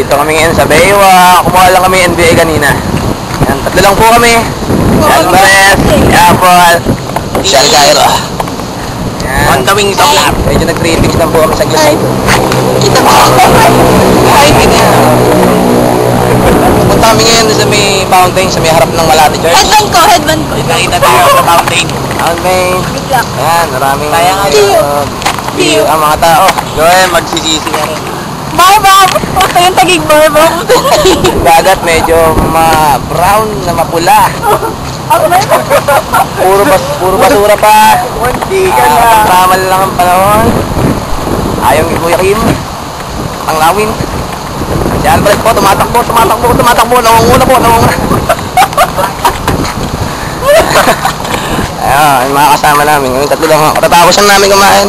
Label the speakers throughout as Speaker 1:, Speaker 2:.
Speaker 1: Dito kami ngayon sa Baywa. Kumuha lang kami NBA kanina. Yan, tatlo lang po kami. Alvarez, Apple, Michelle Cairo. On the wings of love. Medyo nag-greetings lang po kami sa glasay. Kita mo ako. Ay, hindi. Pupunta kami ngayon sa may fountain, sa may harap ng Malate Church.
Speaker 2: Headband ko.
Speaker 1: Kita tayo sa fountain. Fountain. Yan, maraming view ang mga tao. Joel, magsisisi na rin.
Speaker 2: Baba! Ito yung tagig barba.
Speaker 1: Dagat medyo brown na mapula.
Speaker 2: Ako na yun.
Speaker 1: Puro basura pa. Hindi ka na. Pagkamal lang ang panahon. Ayaw ni Kuya Kim. Ang lawin. Si Alvarez po, tumatakbo. Nangunguna po. Ayun, yung mga kasama namin. Yung tatlo lang. Katatapos lang namin kumain.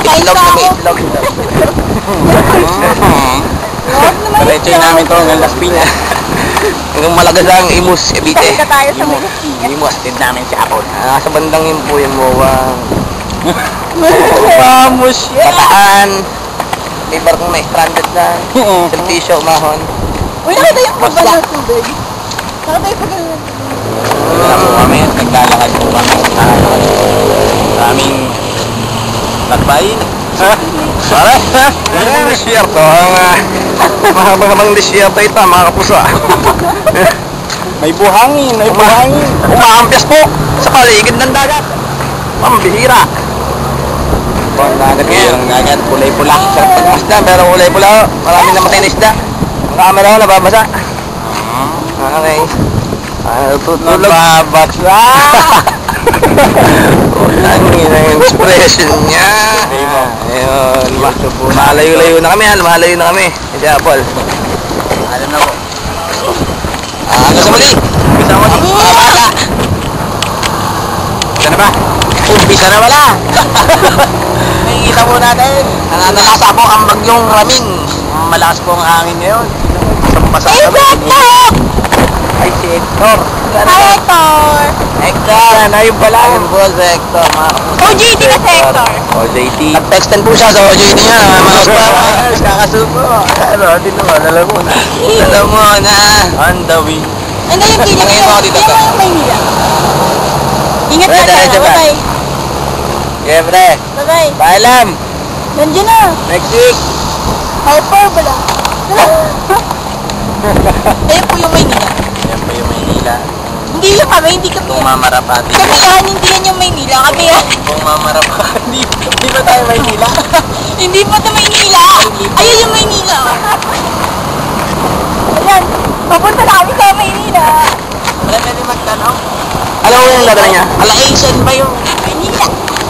Speaker 1: Itlog na may itlog. Diretso namin to hanggang Las Piñas. Hanggang Malagasang, Imus, Cavite. Imus, din namin si Apple. Sa bandang yun po yung Mowang. Vamos, Bataan. May barkong na stranded na. Saltisyo, Mahon.
Speaker 2: Uy, nakita yung pagbagal ng tubig. Nakita yung pagbagal ng tubig.
Speaker 1: Wala po kami, naglalakad po kami. Maraming lakbayin. Pare, ang desierto. Mahabang desierto ito, mga kapuso. May buhangin. Umaampias po sa paligid ng dagat. Pambihira. Ang dagat ngayon, ang dagat, kulay-pula. Sarap pagmasda, pero kulay-pula. Marami namatay na isda. Ang camera ko, nababasa. Okay. Tutulog. Nababasa. Ang expression niya. Ayun. Malayo-layo na kami. Hindi, Apple. Alam na po. Hanggang sa muli. Umpisa na ba? Umpisa na wala. Nakikita po natin. Nananasa po ang bagyong Raming. Malakas po ang hangin ngayon. Ay, si Hector. Hector, ayun pala. Ayun po si Hector.
Speaker 2: OJT na si Hector.
Speaker 1: OJT. Nag-textan po siya sa OJT niya. Manos pa. Kakasupo. Din naman, alam mo na. On the way.
Speaker 2: Ano yung kinig mo? Hindi mo yung Maynila. Ingat ka dyan. Bye-bye.
Speaker 1: Siyempre.
Speaker 2: Bye-bye.
Speaker 1: Paalam.
Speaker 2: Nandiyan na.
Speaker 1: Next week.
Speaker 2: Hyper pala. Ayun po yung Maynila.
Speaker 1: Yan po yung Maynila.
Speaker 2: Hindi yung kami, hindi kami.
Speaker 1: Kung mamarapati.
Speaker 2: Kami yan, hindi yan yung Maynila. Kami yan.
Speaker 1: Kung mamarapati. Hindi ba tayo Maynila?
Speaker 2: Hindi pa ito Maynila. Ayun yung Maynila. Ayan. Papunta na kami sa Maynila.
Speaker 1: Wala na rin magtanong. Alam mo yung ladra niya? Alaisan ba yung
Speaker 2: Maynila.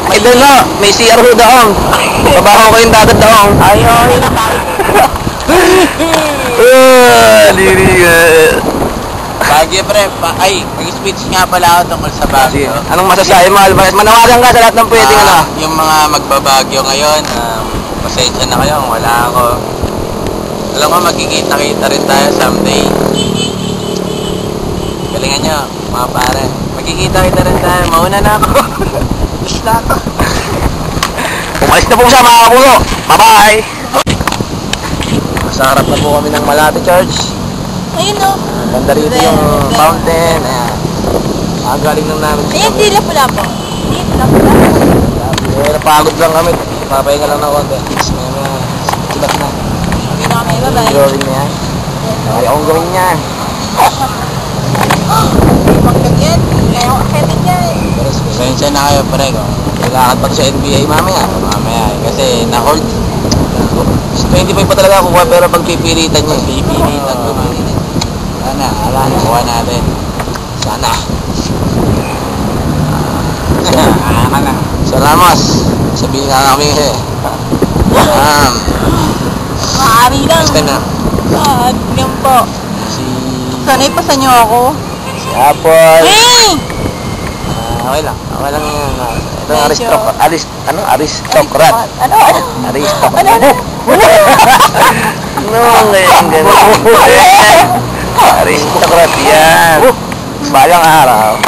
Speaker 1: May doon na. May CR ho daong. Babaho ko yung dagat daong. Ayaw. Liriga.
Speaker 3: Bagyo pre, mag-speech nga pala ako tungkol sa Baguio.
Speaker 1: Anong masasabi mo, Alvarez? Manawagan ka sa lahat ng pwedeng
Speaker 3: Yung mga magbabagyo ngayon, pasensya na kayo kung wala ako. Alam ko, magkikita-kita rin tayo someday. Galingan nyo, mga pare. Magkikita-kita rin tayo. Mauna na ako. Miss na ako.
Speaker 1: Umalis na po siya, mga kapuso. Bye-bye! Sa harap na po kami ng Malate Church.
Speaker 2: Ayun o.
Speaker 1: Ganda rito yung fountain. Ayan. Galing lang namin.
Speaker 2: Ayan, di pula po. Di pula.
Speaker 1: Napagod lang kami. Papahinga lang na konti. May sibat na.
Speaker 2: Okay na kami, bye-bye.
Speaker 1: Gawin niya. Kaya akong gawin niya.
Speaker 2: Magkagyan. Kaya akong akitin niya eh.
Speaker 3: Pasensya na kayo pre.
Speaker 1: Nagkakad pa sa NBA mamaya.
Speaker 3: Kasi na-hold.
Speaker 1: 25 pa talaga kukuha pero pagpipilitan niya.
Speaker 3: Pipilitan ko. Sana, kuha natin.
Speaker 1: Sana.
Speaker 3: Sana.
Speaker 1: Sa Ramos. Sabihin nga kami
Speaker 2: Maaari lang.
Speaker 1: basta na.
Speaker 2: Yan po. Sana ipasan niyo ako.
Speaker 1: Si Apple.
Speaker 2: Hey!
Speaker 1: Okay lang yan. Ito ang
Speaker 2: Medyo-
Speaker 1: aristocrat.
Speaker 2: Ano?
Speaker 1: Aristocrat. Ngayon ganun. Aristocrat yan. Balang araw.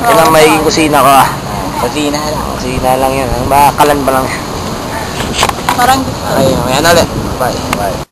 Speaker 1: Yan ang magiging kusina ko. Kusina lang yan. Bakalan pa lang.
Speaker 2: Parang
Speaker 1: Okay, may ano ulit. Bye.